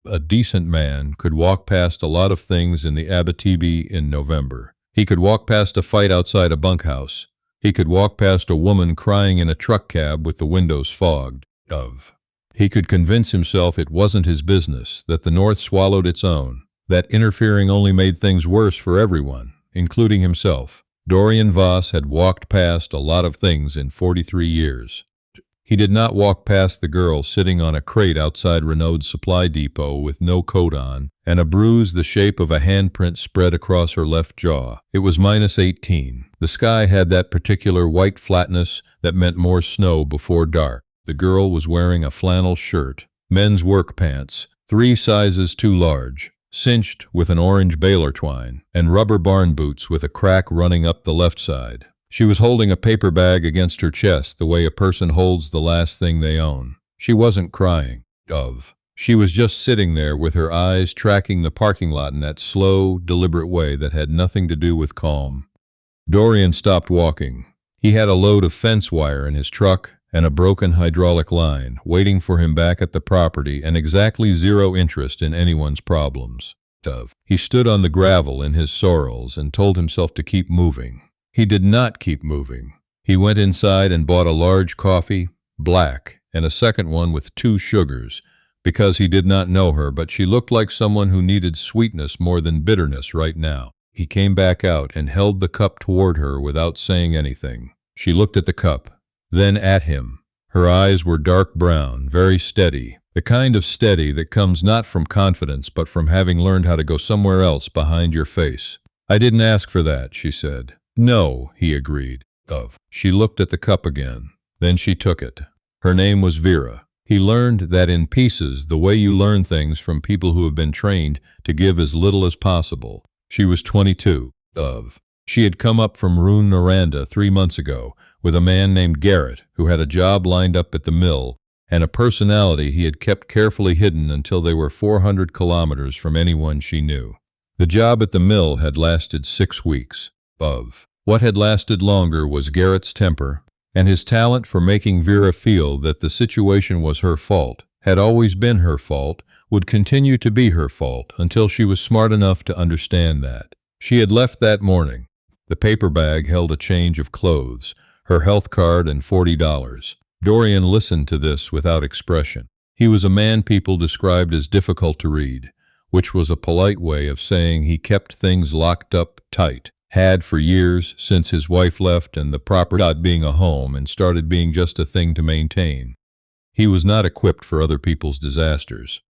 A decent man could walk past a lot of things in the Abitibi in November. He could walk past a fight outside a bunkhouse. He could walk past a woman crying in a truck cab with the windows fogged. He could convince himself it wasn't his business, that the North swallowed its own, that interfering only made things worse for everyone, including himself. Dorian Voss had walked past a lot of things in 43 years. He did not walk past the girl sitting on a crate outside Renaud's supply depot with no coat on, and a bruise the shape of a handprint spread across her left jaw. It was -18. The sky had that particular white flatness that meant more snow before dark. The girl was wearing a flannel shirt, men's work pants, 3 sizes too large, cinched with an orange baler twine, and rubber barn boots with a crack running up the left side. She was holding a paper bag against her chest the way a person holds the last thing they own. She wasn't crying. She was just sitting there with her eyes tracking the parking lot in that slow, deliberate way that had nothing to do with calm. Dorian stopped walking. He had a load of fence wire in his truck and a broken hydraulic line waiting for him back at the property and exactly zero interest in anyone's problems. He stood on the gravel in his sorrels and told himself to keep moving. He did not keep moving. He went inside and bought a large coffee, black, and a second one with 2 sugars, because he did not know her, but she looked like someone who needed sweetness more than bitterness right now. He came back out and held the cup toward her without saying anything. She looked at the cup, then at him. Her eyes were dark brown, very steady, the kind of steady that comes not from confidence but from having learned how to go somewhere else behind your face. "I didn't ask for that," she said. "No," he agreed. She looked at the cup again. Then she took it. Her name was Vera. He learned that in pieces, the way you learn things from people who have been trained to give as little as possible. She was 22. She had come up from Rouen, Noranda 3 months ago with a man named Garrett who had a job lined up at the mill and a personality he had kept carefully hidden until they were 400 kilometers from anyone she knew. The job at the mill had lasted 6 weeks. What had lasted longer was Garrett's temper, and his talent for making Vera feel that the situation was her fault, had always been her fault, would continue to be her fault until she was smart enough to understand that. She had left that morning. The paper bag held a change of clothes, her health card, and $40. Dorian listened to this without expression. He was a man people described as difficult to read, which was a polite way of saying he kept things locked up tight. Had for years since his wife left and the property stopped being a home and started being just a thing to maintain. He was not equipped for other people's disasters.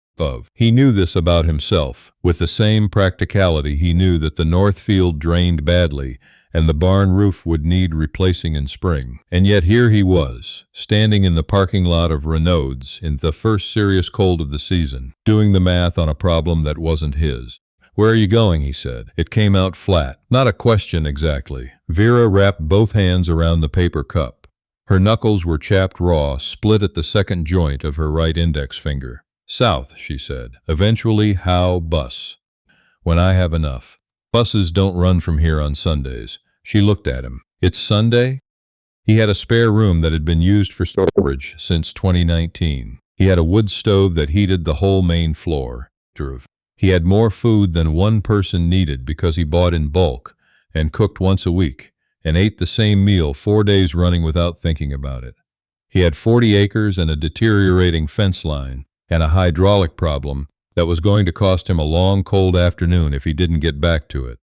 He knew this about himself. With the same practicality, he knew that the north field drained badly and the barn roof would need replacing in spring. And yet here he was, standing in the parking lot of Renaud's in the first serious cold of the season, doing the math on a problem that wasn't his. "Where are you going?" he said. It came out flat. Not a question exactly. Vera wrapped both hands around the paper cup. Her knuckles were chapped raw, split at the second joint of her right index finger. "South," she said. "Eventually, how bus. When I have enough. Buses don't run from here on Sundays." She looked at him. "It's Sunday?" He had a spare room that had been used for storage since 2019. He had a wood stove that heated the whole main floor. He had more food than one person needed because he bought in bulk and cooked once a week and ate the same meal 4 days running without thinking about it. He had 40 acres and a deteriorating fence line and a hydraulic problem that was going to cost him a long cold afternoon if he didn't get back to it.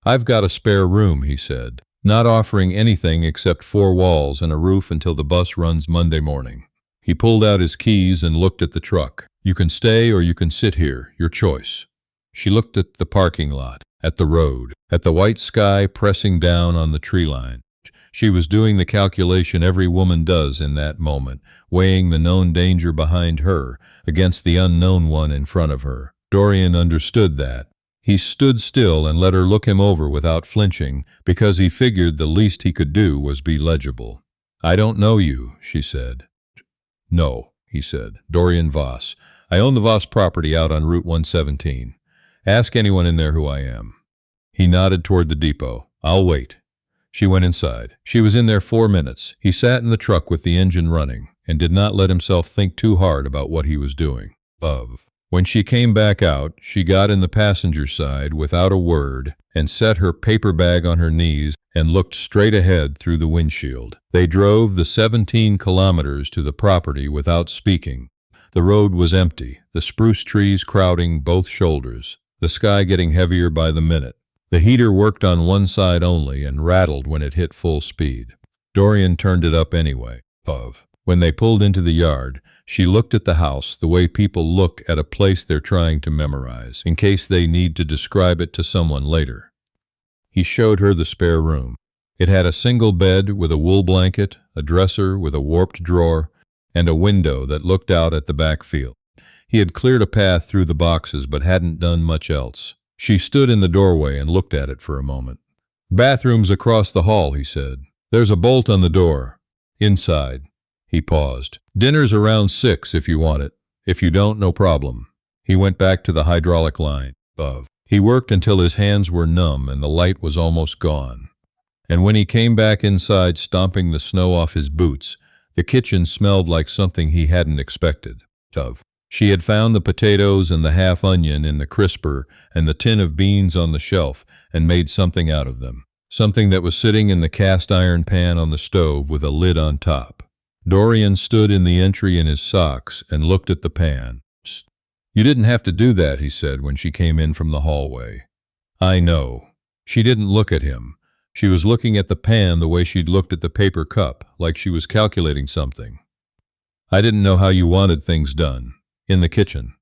"I've got a spare room," he said, not offering anything except 4 walls and a roof until the bus runs Monday morning. He pulled out his keys and looked at the truck. "You can stay or you can sit here, your choice." She looked at the parking lot, at the road, at the white sky pressing down on the tree line. She was doing the calculation every woman does in that moment, weighing the known danger behind her against the unknown one in front of her. Dorian understood that. He stood still and let her look him over without flinching, because he figured the least he could do was be legible. "I don't know you," she said. "No," he said. "Dorian Voss. I own the Voss property out on Route 117. Ask anyone in there who I am." He nodded toward the depot. "I'll wait." She went inside. She was in there 4 minutes. He sat in the truck with the engine running and did not let himself think too hard about what he was doing. When she came back out, she got in the passenger side without a word and set her paper bag on her knees and looked straight ahead through the windshield. They drove the 17 kilometers to the property without speaking. The road was empty, the spruce trees crowding both shoulders, the sky getting heavier by the minute. The heater worked on one side only and rattled when it hit full speed. Dorian turned it up anyway. When they pulled into the yard, she looked at the house the way people look at a place they're trying to memorize, in case they need to describe it to someone later. He showed her the spare room. It had a single bed with a wool blanket, a dresser with a warped drawer, and a window that looked out at the back field. He had cleared a path through the boxes but hadn't done much else. She stood in the doorway and looked at it for a moment. "Bathroom's across the hall," he said. "There's a bolt on the door. Inside." He paused. "Dinner's around 6 if you want it. If you don't, no problem." He went back to the hydraulic line. He worked until his hands were numb and the light was almost gone. And when he came back inside, stomping the snow off his boots, the kitchen smelled like something he hadn't expected. She had found the potatoes and the half onion in the crisper and the tin of beans on the shelf and made something out of them. Something that was sitting in the cast iron pan on the stove with a lid on top. Dorian stood in the entry in his socks and looked at the pan. "You didn't have to do that," he said when she came in from the hallway. "I know." She didn't look at him. She was looking at the pan the way she'd looked at the paper cup, like she was calculating something. "I didn't know how you wanted things done. In the kitchen."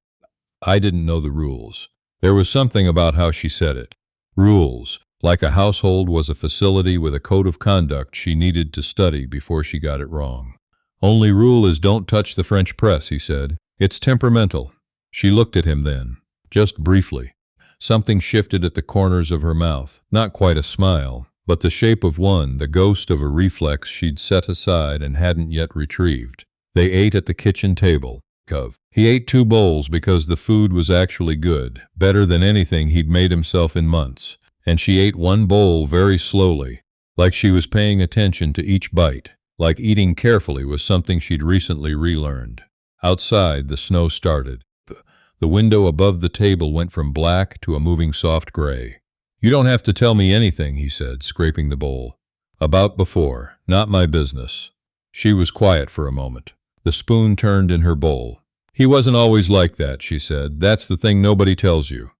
I didn't know the rules. There was something about how she said it. Rules, like a household was a facility with a code of conduct she needed to study before she got it wrong. "Only rule is don't touch the French press," he said. "It's temperamental." She looked at him then, just briefly. Something shifted at the corners of her mouth, not quite a smile, but the shape of one, the ghost of a reflex she'd set aside and hadn't yet retrieved. They ate at the kitchen table. He ate 2 bowls because the food was actually good, better than anything he'd made himself in months, and she ate 1 bowl very slowly, like she was paying attention to each bite, like eating carefully was something she'd recently relearned. Outside, the snow started. The window above the table went from black to a moving soft gray. "You don't have to tell me anything," he said, scraping the bowl. "About before, not my business." She was quiet for a moment. The spoon turned in her bowl. "He wasn't always like that," she said. "That's the thing nobody tells you.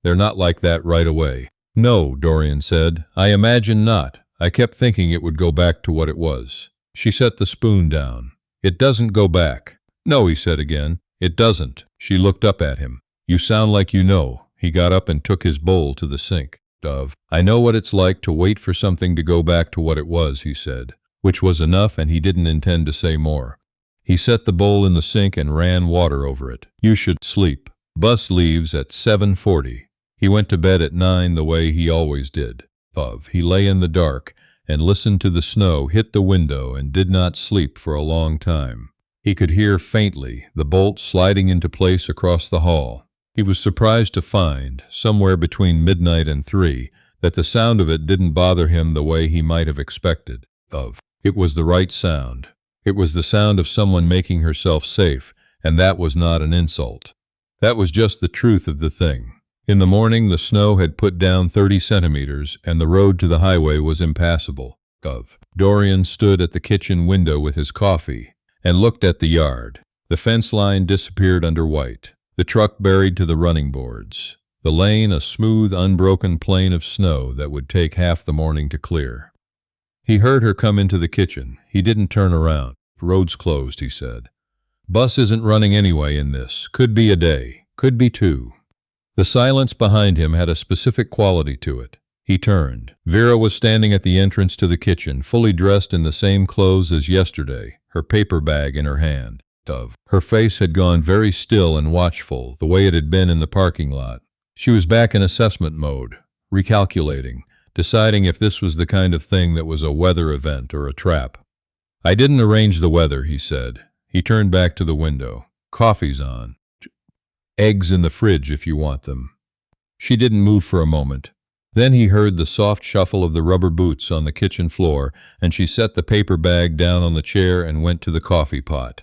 They're not like that right away." "No," Dorian said. "I imagine not. I kept thinking it would go back to what it was." She set the spoon down. "It doesn't go back." "No," he said again. "It doesn't." She looked up at him. "You sound like you know." He got up and took his bowl to the sink. "I know what it's like to wait for something to go back to what it was," he said, which was enough, and he didn't intend to say more. He set the bowl in the sink and ran water over it. "You should sleep. Bus leaves at 7:40. He went to bed at 9 the way he always did. He lay in the dark and listened to the snow hit the window and did not sleep for a long time. He could hear faintly the bolt sliding into place across the hall. He was surprised to find, somewhere between midnight and 3, that the sound of it didn't bother him the way he might have expected. It was the right sound. It was the sound of someone making herself safe, and that was not an insult. That was just the truth of the thing. In the morning, the snow had put down 30 centimeters, and the road to the highway was impassable. Dorian stood at the kitchen window with his coffee and looked at the yard. The fence line disappeared under white, the truck buried to the running boards, the lane a smooth, unbroken plain of snow that would take half the morning to clear. He heard her come into the kitchen. He didn't turn around. "Road's closed," he said. "Bus isn't running anyway in this. Could be a day. Could be 2. The silence behind him had a specific quality to it. He turned. Vera was standing at the entrance to the kitchen, fully dressed in the same clothes as yesterday, her paper bag in her hand. Her face had gone very still and watchful, the way it had been in the parking lot. She was back in assessment mode, recalculating, deciding if this was the kind of thing that was a weather event or a trap. "I didn't arrange the weather," he said. He turned back to the window. "Coffee's on. Eggs in the fridge if you want them." She didn't move for a moment. Then he heard the soft shuffle of the rubber boots on the kitchen floor, and she set the paper bag down on the chair and went to the coffee pot.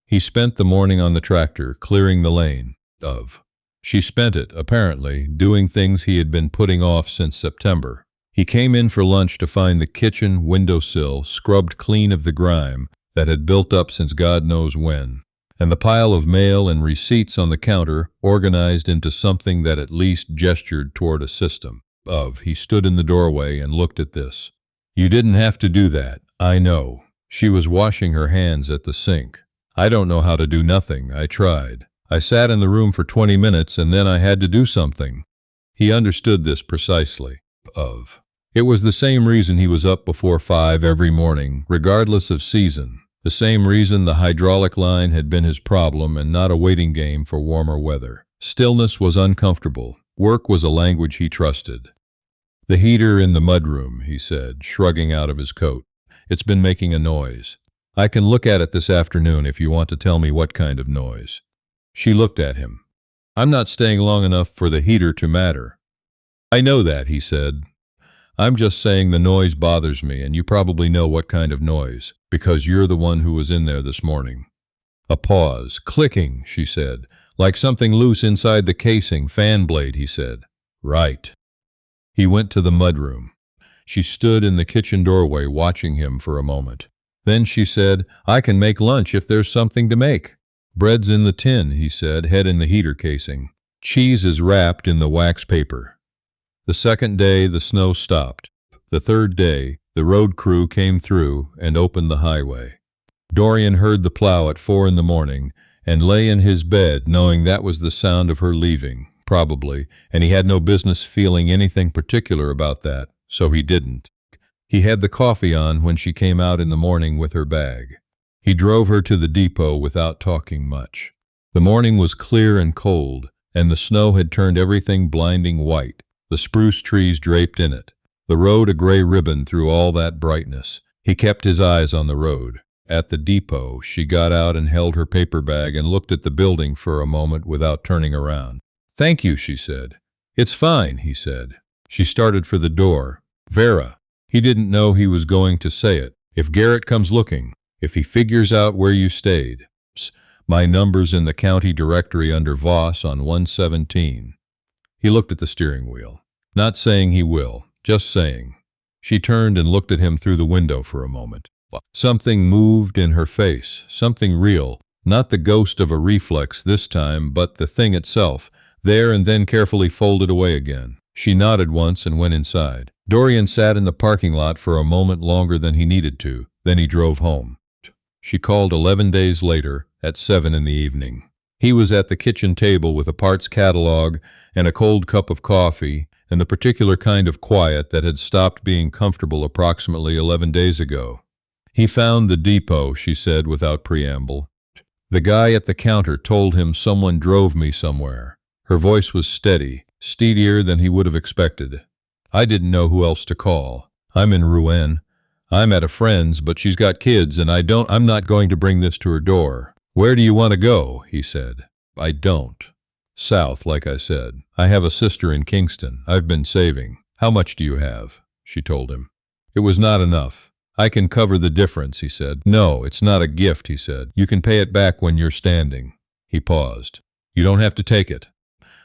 He spent the morning on the tractor, clearing the lane. Of. She spent it, apparently, doing things he had been putting off since September. He came in for lunch to find the kitchen windowsill scrubbed clean of the grime that had built up since God knows when, and the pile of mail and receipts on the counter organized into something that at least gestured toward a system. He stood in the doorway and looked at this. You didn't have to do that, I know. She was washing her hands at the sink. I don't know how to do nothing, I tried. I sat in the room for 20 minutes and then I had to do something. He understood this precisely. It was the same reason he was up before 5 every morning, regardless of season. The same reason the hydraulic line had been his problem and not a waiting game for warmer weather. Stillness was uncomfortable. Work was a language he trusted. The heater in the mudroom, he said, shrugging out of his coat. It's been making a noise. I can look at it this afternoon if you want to tell me what kind of noise. She looked at him. I'm not staying long enough for the heater to matter. I know that, he said. I'm just saying the noise bothers me, and you probably know what kind of noise, because you're the one who was in there this morning. A pause. Clicking, she said. Like something loose inside the casing. Fan blade, he said. Right. He went to the mudroom. She stood in the kitchen doorway watching him for a moment. Then she said, I can make lunch if there's something to make. Bread's in the tin, he said, head in the heater casing. Cheese is wrapped in the wax paper. The second day, the snow stopped. The third day, the road crew came through and opened the highway. Dorian heard the plow at 4 in the morning and lay in his bed knowing that was the sound of her leaving, probably, and he had no business feeling anything particular about that, so he didn't. He had the coffee on when she came out in the morning with her bag. He drove her to the depot without talking much. The morning was clear and cold, and the snow had turned everything blinding white, the spruce trees draped in it, the road a gray ribbon through all that brightness. He kept his eyes on the road. At the depot, she got out and held her paper bag and looked at the building for a moment without turning around. Thank you, she said. It's fine, he said. She started for the door. Vera. He didn't know he was going to say it. If Garrett comes looking. If he figures out where you stayed. My number's in the county directory under Voss on 117. He looked at the steering wheel. Not saying he will, just saying. She turned and looked at him through the window for a moment. Something moved in her face, something real, not the ghost of a reflex this time, but the thing itself, there and then carefully folded away again. She nodded once and went inside. Dorian sat in the parking lot for a moment longer than he needed to, then he drove home. She called 11 days later, at 7 in the evening. He was at the kitchen table with a parts catalog and a cold cup of coffee and the particular kind of quiet that had stopped being comfortable approximately 11 days ago. He found the depot, she said without preamble. The guy at the counter told him someone drove me somewhere. Her voice was steady, steadier than he would have expected. I didn't know who else to call. I'm in Rouen. I'm at a friend's, but she's got kids, and I'm not going to bring this to her door. Where do you want to go? He said. I don't. South, like I said. I have a sister in Kingston. I've been saving. How much do you have? She told him. It was not enough. I can cover the difference, he said. No, it's not a gift, he said. You can pay it back when you're standing. He paused. You don't have to take it.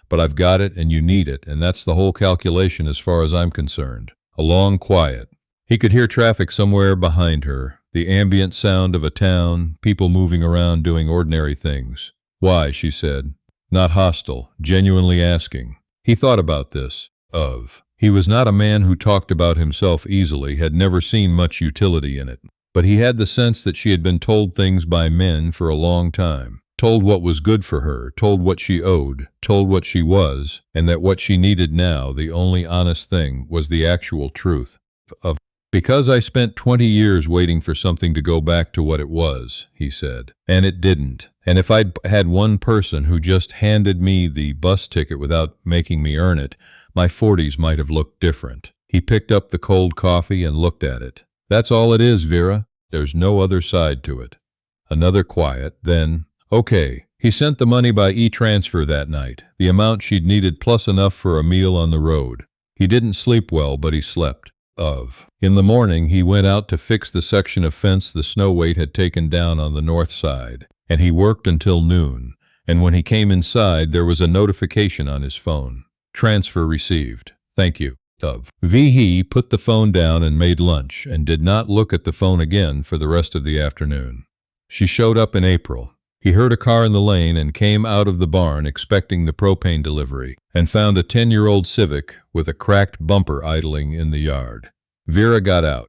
But I've got it and you need it, and that's the whole calculation as far as I'm concerned. A long quiet. He could hear traffic somewhere behind her, the ambient sound of a town, people moving around doing ordinary things. Why, she said. Not hostile, genuinely asking. He thought about this. He was not a man who talked about himself easily, had never seen much utility in it. But he had the sense that she had been told things by men for a long time. Told what was good for her, told what she owed, told what she was, and that what she needed now, the only honest thing, was the actual truth. Because I spent 20 years waiting for something to go back to what it was, he said. And it didn't. And if I'd had one person who just handed me the bus ticket without making me earn it, my 40s might have looked different. He picked up the cold coffee and looked at it. That's all it is, Vera. There's no other side to it. Another quiet, then, okay. He sent the money by e-transfer that night, the amount she'd needed plus enough for a meal on the road. He didn't sleep well, but he slept. In the morning, he went out to fix the section of fence the snow weight had taken down on the north side, and he worked until noon, And when he came inside, there was a notification on his phone. Transfer received. Thank you. He put the phone down and made lunch, and did not look at the phone again for the rest of the afternoon. She showed up in April. He heard a car in the lane and came out of the barn expecting the propane delivery, and found a 10-year-old Civic with a cracked bumper idling in the yard. Vera got out.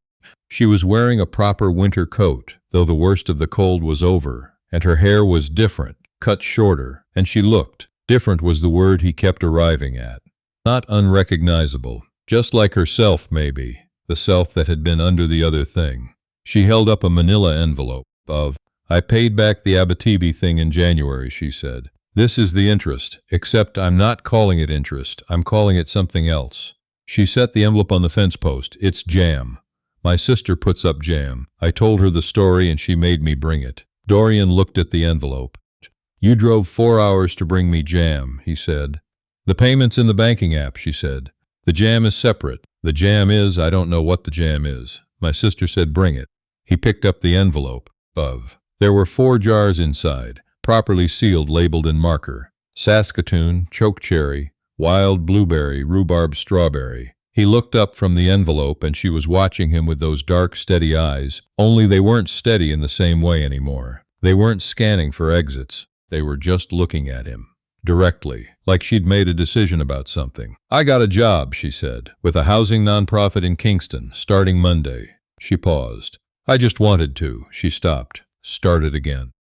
She was wearing a proper winter coat, though the worst of the cold was over, and her hair was different, cut shorter, and she looked. Different was the word he kept arriving at. Not unrecognizable, just like herself maybe, the self that had been under the other thing. She held up a manila envelope. I paid back the Abitibi thing in January, she said. This is the interest, except I'm not calling it interest, I'm calling it something else. She set the envelope on the fence post. It's jam. My sister puts up jam. I told her the story and she made me bring it. Dorian looked at the envelope. You drove 4 hours to bring me jam, he said. The payment's in the banking app, she said. The jam is separate. The jam is, I don't know what the jam is. My sister said bring it. He picked up the envelope. There were 4 jars inside, properly sealed, labeled in marker. Saskatoon, chokecherry, wild blueberry, rhubarb strawberry. He looked up from the envelope and she was watching him with those dark, steady eyes, only they weren't steady in the same way anymore. They weren't scanning for exits. They were just looking at him. Directly, like she'd made a decision about something. I got a job, she said, with a housing nonprofit in Kingston, starting Monday. She paused. I just wanted to. She stopped. Started again.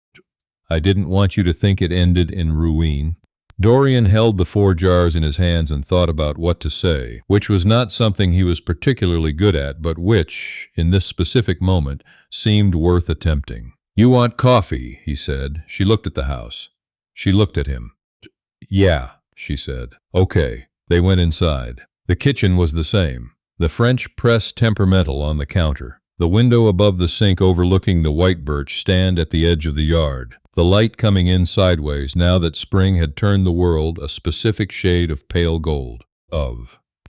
I didn't want you to think it ended in ruin. Dorian held the 4 jars in his hands and thought about what to say, which was not something he was particularly good at, but which, in this specific moment, seemed worth attempting. You want coffee, he said. She looked at the house. She looked at him. Yeah, she said. Okay. They went inside. The kitchen was the same. The French press temperamental on the counter. The window above the sink overlooking the white birch stand at the edge of the yard. The light coming in sideways now that spring had turned the world a specific shade of pale gold.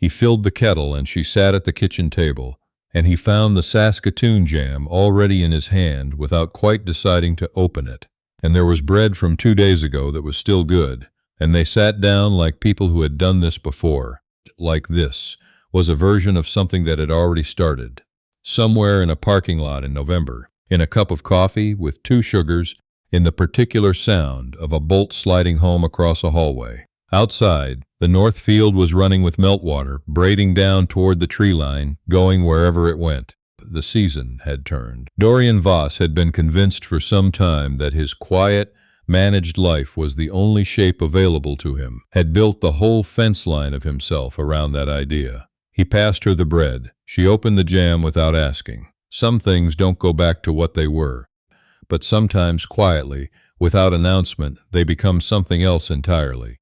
He filled the kettle and she sat at the kitchen table, and he found the Saskatoon jam already in his hand without quite deciding to open it. And there was bread from 2 days ago that was still good, and they sat down like people who had done this before. Like this was a version of something that had already started. Somewhere in a parking lot in November, in a cup of coffee with 2 sugars, in the particular sound of a bolt sliding home across a hallway. Outside, the north field was running with meltwater, braiding down toward the tree line, going wherever it went. The season had turned. Dorian Voss had been convinced for some time that his quiet, managed life was the only shape available to him, had built the whole fence line of himself around that idea. He passed her the bread. She opened the jam without asking. Some things don't go back to what they were, but sometimes quietly, without announcement, they become something else entirely.